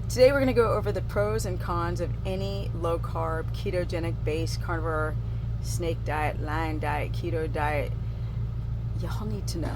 Today we're going to go over the pros and cons of any low-carb, ketogenic based carnivore, snake diet, lion diet, keto diet. Y'all need to know.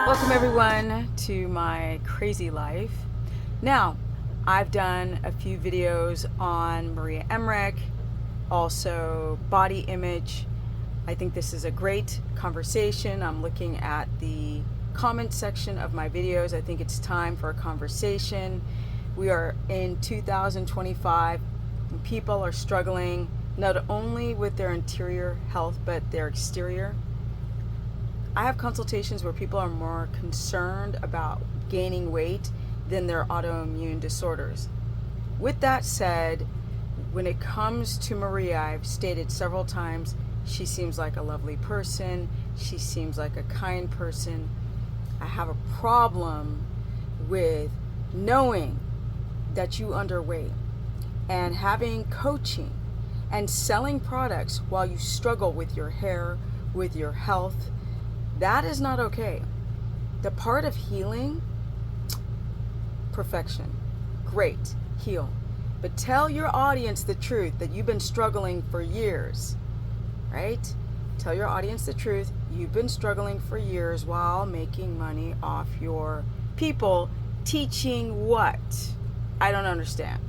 Welcome everyone to my crazy life. Now, I've done a few videos on Maria Emmerich, also body image. I think this is a great conversation. I'm looking at the comment section of my videos. I think it's time for a conversation. We are in 2025 and people are struggling not only with their interior health but their exterior. I have consultations where people are more concerned about gaining weight than their autoimmune disorders. With that said, when it comes to Maria, I've stated several times, she seems like a lovely person. She seems like a kind person. I have a problem with knowing that you underweight and having coaching and selling products while you struggle with your hair, with your health. That is not okay. The part of healing, perfection, great, heal. But tell your audience the truth that you've been struggling for years. Right? Tell your audience the truth. You've been struggling for years while making money off your people. Teaching what? I don't understand.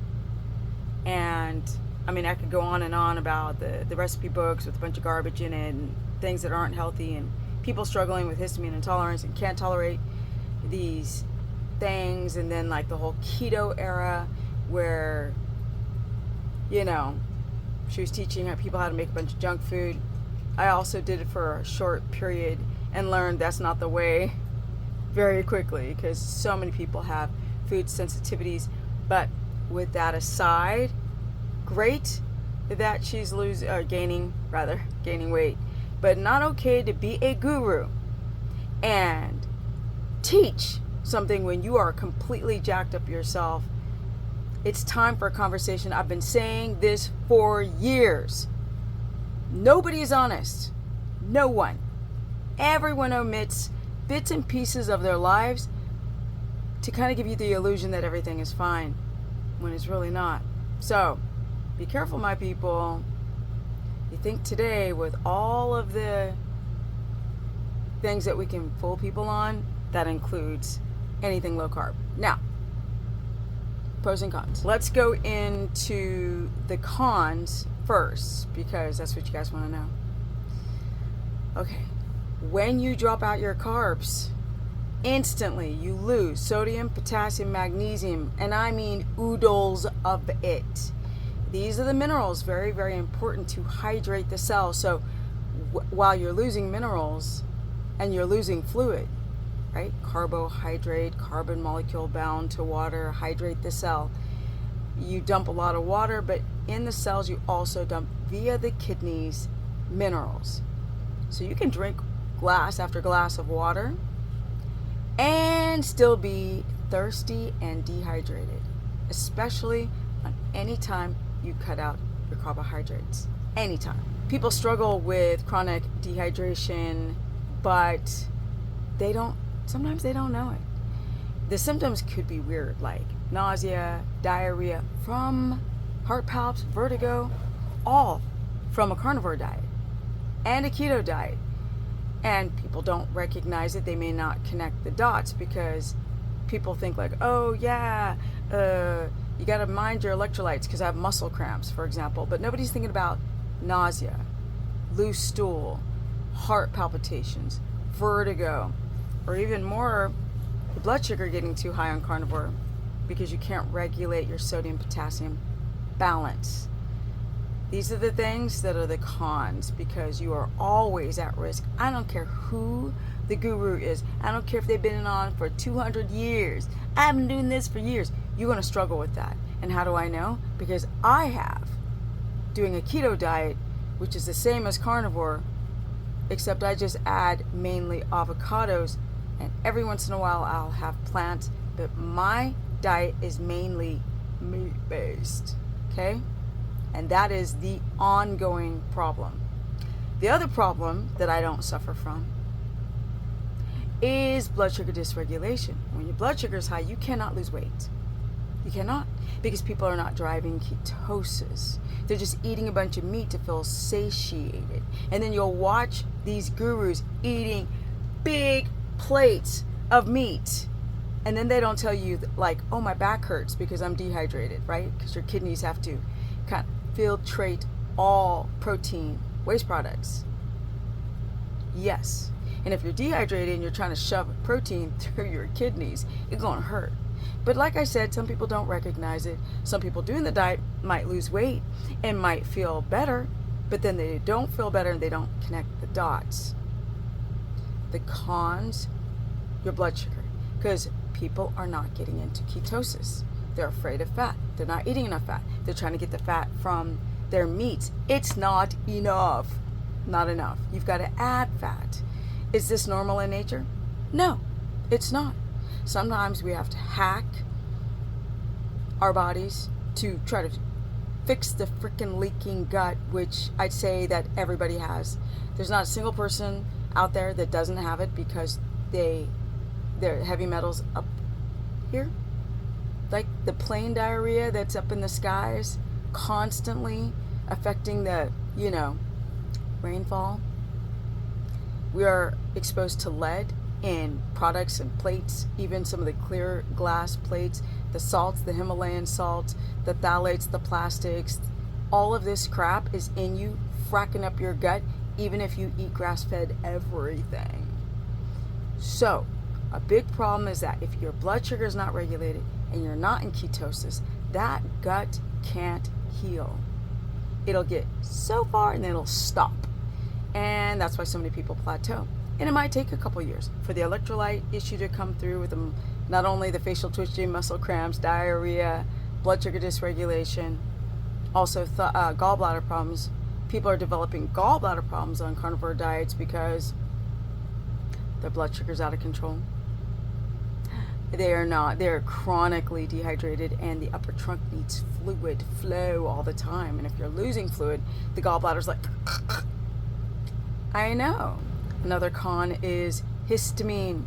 And I mean, I could go on and on about the recipe books with a bunch of garbage in it and things that aren't healthy and people struggling with histamine intolerance and can't tolerate these things. And then like the whole keto era where, you know, she was teaching people how to make a bunch of junk food. I also did it for a short period and learned that's not the way very quickly because so many people have food sensitivities. But with that aside, great that she's gaining weight, but not okay to be a guru and teach something when you are completely jacked up yourself. It's time for a conversation. I've been saying this for years. Nobody is honest. No one. Everyone omits bits and pieces of their lives to kind of give you the illusion that everything is fine when it's really not. So, be careful, my people. You think today with all of the things that we can fool people on, that includes anything low carb. Now, pros and cons. Let's go into the cons first because that's what you guys want to know. Okay, when you drop out your carbs, instantly you lose sodium, potassium, magnesium, and I mean oodles of it. These are the minerals, very, very important to hydrate the cell. So while you're losing minerals and you're losing fluid, right? Carbohydrate, carbon molecule bound to water, hydrate the cell. You dump a lot of water, but in the cells you also dump via the kidneys minerals. So you can drink glass after glass of water and still be thirsty and dehydrated, especially on any time you cut out your carbohydrates. Anytime. People struggle with chronic dehydration, but sometimes they don't know it. The symptoms could be weird, like nausea, diarrhea, from heart palps, vertigo, all from a carnivore diet and a keto diet. And people don't recognize it. They may not connect the dots because people think like, oh yeah, you gotta mind your electrolytes because I have muscle cramps, for example. But nobody's thinking about nausea, loose stool, heart palpitations, vertigo, or even more, the blood sugar getting too high on carnivore because you can't regulate your sodium potassium balance. These are the things that are the cons because you are always at risk. I don't care who the guru is. I don't care if they've been on for 200 years. I've been doing this for years. You're going to struggle with that. And how do I know? Because I have. Doing a keto diet, which is the same as carnivore, except I just add mainly avocados, and every once in a while I'll have plants, but my diet is mainly meat-based, okay? And that is the ongoing problem. The other problem that I don't suffer from is blood sugar dysregulation. When your blood sugar is high, you cannot lose weight. You cannot, because people are not driving ketosis. They're just eating a bunch of meat to feel satiated. And then you'll watch these gurus eating big plates of meat. And then they don't tell you, like, oh, my back hurts because I'm dehydrated, right? Because your kidneys have to kind of filtrate all protein waste products. Yes. And if you're dehydrated and you're trying to shove protein through your kidneys, it's going to hurt. But like I said, some people don't recognize it. Some people doing the diet might lose weight and might feel better, but then they don't feel better and they don't connect the dots. The cons, your blood sugar. Because people are not getting into ketosis. They're afraid of fat. They're not eating enough fat. They're trying to get the fat from their meats. It's not enough. Not enough. You've got to add fat. Is this normal in nature? No, it's not. Sometimes we have to hack our bodies to try to fix the freaking leaking gut, which I'd say that everybody has. There's not a single person out there that doesn't have it because their heavy metals up here, like the plain diarrhea that's up in the skies, constantly affecting the, rainfall. We are exposed to lead in products and plates, even some of the clear glass plates, the salts, the Himalayan salts, the phthalates, the plastics. All of this crap is in you, fracking up your gut, even if you eat grass-fed everything. So, a big problem is that if your blood sugar is not regulated and you're not in ketosis, that gut can't heal. It'll get so far and then it'll stop. And that's why so many people plateau. And it might take a couple years for the electrolyte issue to come through with them, not only the facial twitching, muscle cramps, diarrhea, blood sugar dysregulation, also gallbladder problems. People are developing gallbladder problems on carnivore diets because their blood sugar's out of control. They are not. They're chronically dehydrated and the upper trunk needs fluid flow all the time. And if you're losing fluid, the gallbladder's like, I know. Another con is histamine.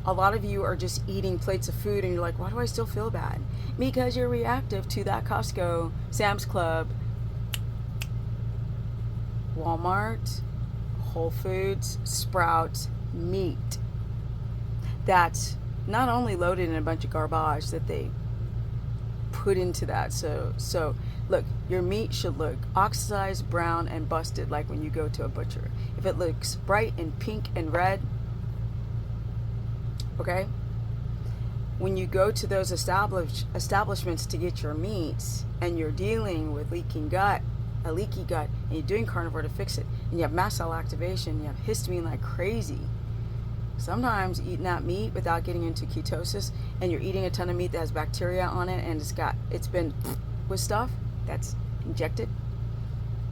A lot of you are just eating plates of food and you're like, why do I still feel bad? Because you're reactive to that Costco, Sam's Club, Walmart, Whole Foods, Sprouts, meat. That's not only loaded in a bunch of garbage that they put into that. So look, your meat should look oxidized, brown, and busted like when you go to a butcher. If it looks bright and pink and red, okay? When you go to those establishments to get your meats and you're dealing with a leaky gut, and you're doing carnivore to fix it, and you have mast cell activation, you have histamine like crazy. Sometimes eating that meat without getting into ketosis, and you're eating a ton of meat that has bacteria on it and it's been with stuff that's injected,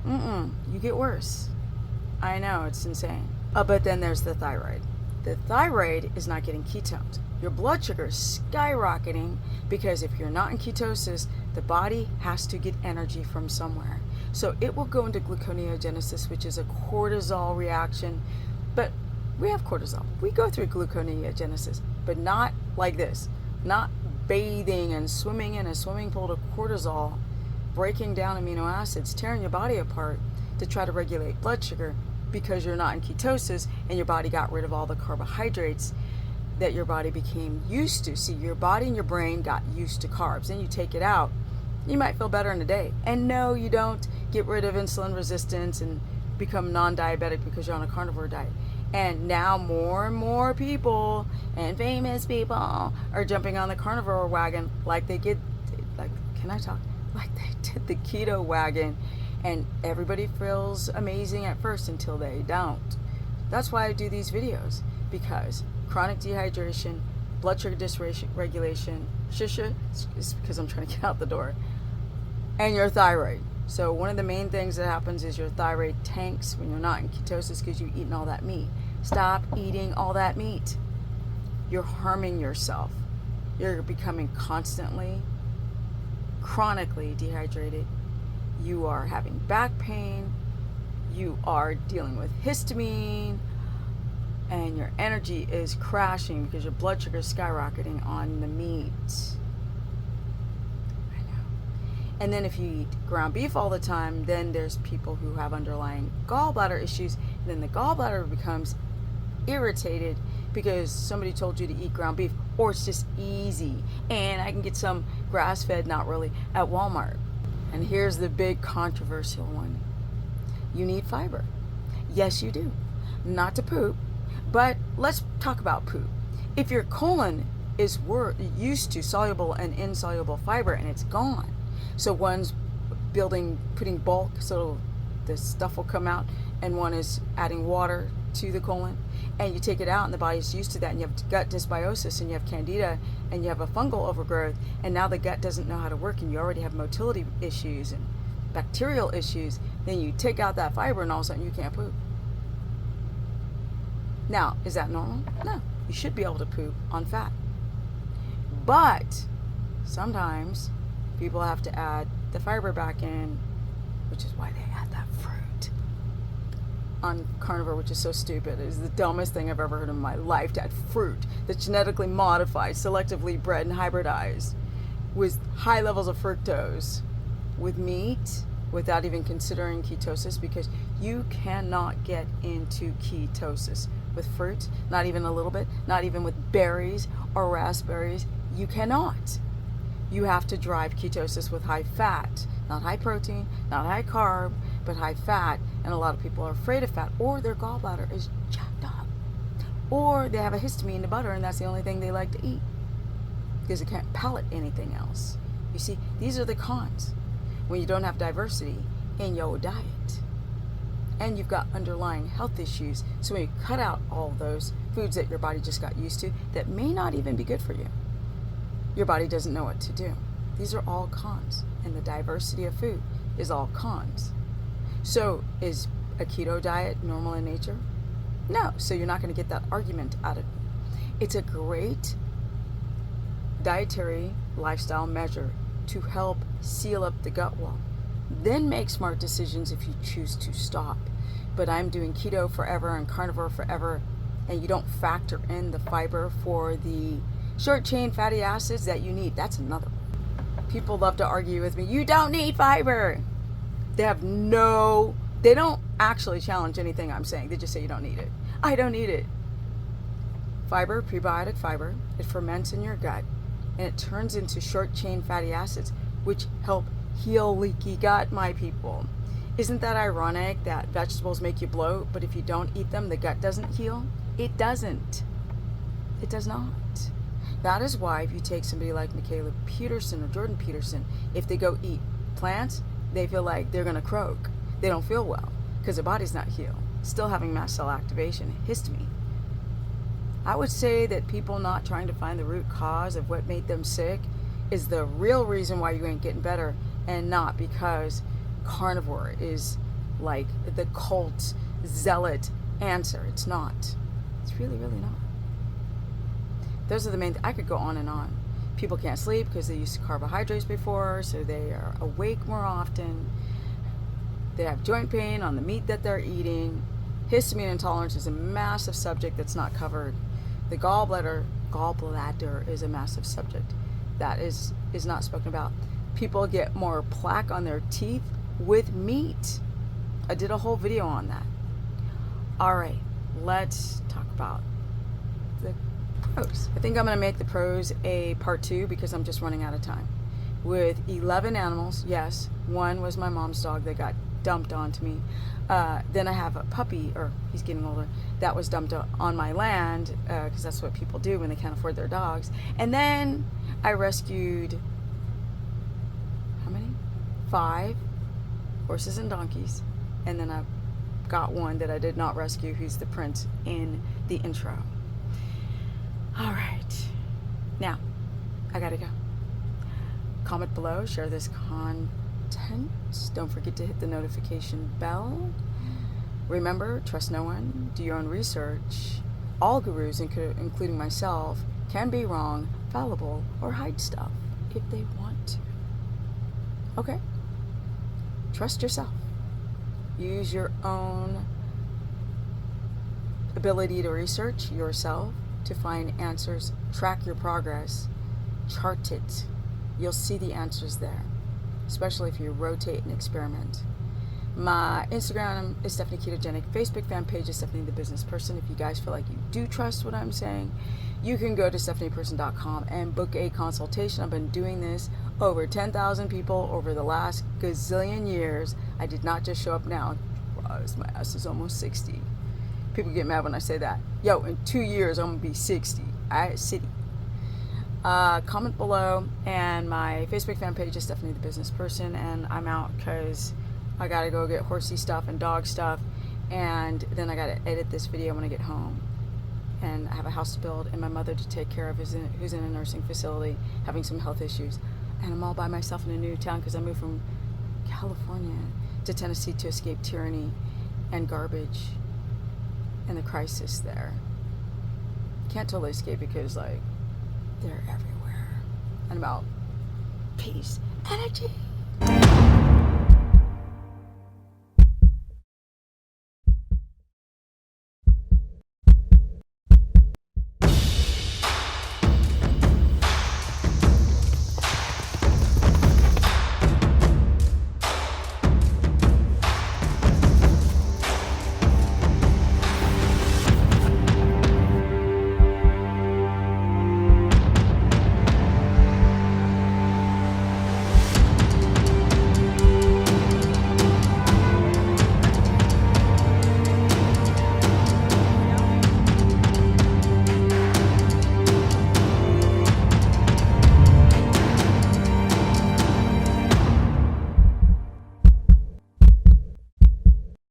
you get worse. I know, it's insane. But then there's the thyroid. The thyroid is not getting ketones. Your blood sugar is skyrocketing because if you're not in ketosis, the body has to get energy from somewhere. So it will go into gluconeogenesis, which is a cortisol reaction. But we have cortisol. We go through gluconeogenesis, but not like this. Not bathing and swimming in a swimming pool to cortisol, breaking down amino acids, tearing your body apart to try to regulate blood sugar because you're not in ketosis and your body got rid of all the carbohydrates that your body became used to. See, your body and your brain got used to carbs. Then you take it out, you might feel better in a day. And no, you don't get rid of insulin resistance and become non-diabetic because you're on a carnivore diet. And now more and more people and famous people are jumping on the carnivore wagon like they did, like they did the keto wagon. And everybody feels amazing at first until they don't. That's why I do these videos, because chronic dehydration, blood sugar dysregulation, is because I'm trying to get out the door, and your thyroid. So one of the main things that happens is your thyroid tanks when you're not in ketosis because you've eaten all that meat. Stop eating all that meat. You're harming yourself. You're becoming constantly, chronically dehydrated. You are having back pain. You are dealing with histamine. and your energy is crashing because your blood sugar is skyrocketing on the meat. I know. And then if you eat ground beef all the time, then there's people who have underlying gallbladder issues, and then the gallbladder becomes irritated because somebody told you to eat ground beef, or it's just easy and I can get some grass-fed, not really, at Walmart. And here's the big controversial one. You need fiber. Yes, you do. Not to poop, but let's talk about poop. If your colon is used to soluble and insoluble fiber and it's gone, so one's putting bulk so the stuff will come out, and one is adding water to the colon, and you take it out and the body's used to that, and you have gut dysbiosis and you have candida and you have a fungal overgrowth, and now the gut doesn't know how to work and you already have motility issues and bacterial issues, then you take out that fiber and all of a sudden you can't poop. Now, is that normal? No. You should be able to poop on fat. But sometimes people have to add the fiber back in, which is why they add that fruit on carnivore, which is so stupid. It is the dumbest thing I've ever heard in my life, to add fruit that's genetically modified, selectively bred and hybridized with high levels of fructose with meat without even considering ketosis, because you cannot get into ketosis with fruit, not even a little bit, not even with berries or raspberries. You cannot. You have to drive ketosis with high fat, not high protein, not high carb, but high fat. And a lot of people are afraid of fat, or their gallbladder is jacked up, or they have a histamine to butter and that's the only thing they like to eat because they can't palate anything else. You see, these are the cons when you don't have diversity in your diet and you've got underlying health issues. So when you cut out all those foods that your body just got used to that may not even be good for you, your body doesn't know what to do. These are all cons, and the diversity of food is all cons. So is a keto diet normal in nature? No. So you're not going to get that argument out of it. It's a great dietary lifestyle measure to help seal up the gut wall. Then make smart decisions if you choose to stop. But I'm doing keto forever and carnivore forever, and you don't factor in the fiber for the short chain fatty acids that you need. That's another one. People love to argue with me, you don't need fiber. They don't actually challenge anything I'm saying. They just say you don't need it. I don't need it. Fiber, prebiotic fiber, it ferments in your gut and it turns into short chain fatty acids, which help heal leaky gut, my people. Isn't that ironic that vegetables make you bloat, but if you don't eat them, the gut doesn't heal? It doesn't. It does not. That is why if you take somebody like Michaela Peterson or Jordan Peterson, if they go eat plants, they feel like they're going to croak. They don't feel well because their body's not healed. Still having mast cell activation, histamine. I would say that people not trying to find the root cause of what made them sick is the real reason why you ain't getting better, and not because carnivore is like the cult zealot answer. It's not. It's really, really not. Those are the main I could go on and on. People can't sleep because they used carbohydrates before, so they are awake more often. They have joint pain on the meat that they're eating. Histamine intolerance is a massive subject that's not covered. The gallbladder is a massive subject that is not spoken about. People get more plaque on their teeth with meat. I did a whole video on that. All right, let's talk about the pros. I think I'm going to make the pros a part 2 because I'm just running out of time. With 11 animals, yes, one was my mom's dog that got dumped onto me. Then I have a puppy, or he's getting older, that was dumped on my land because that's what people do when they can't afford their dogs. And then I rescued, how many? 5 horses and donkeys. And then I've got one that I did not rescue, who's the prince in the intro. All right, now I gotta go. Comment below, share this content. Don't forget to hit the notification bell. Remember, trust no one, do your own research. All gurus, including myself, can be wrong, fallible, or hide stuff if they want to. Okay? Trust yourself. Use your own ability to research yourself, to find answers, track your progress, chart it. You'll see the answers there, especially if you rotate and experiment. My Instagram is Stephanie Ketogenic. Facebook fan page is Stephanie the Business Person. If you guys feel like you do trust what I'm saying, you can go to stephanieperson.com and book a consultation. I've been doing this over 10,000 people over the last gazillion years. I did not just show up now. My ass is almost 60. People get mad when I say that. Yo, in 2 years I'm gonna be 60. City. Comment below, and my Facebook fan page is Stephanie the Business Person. And I'm out because I gotta go get horsey stuff and dog stuff, and then I gotta edit this video when I get home. And I have a house to build and my mother to take care of who's in a nursing facility having some health issues. And I'm all by myself in a new town because I moved from California to Tennessee to escape tyranny and garbage and the crisis there. Can't totally escape because, like, they're everywhere. And I'm out. Peace. Energy.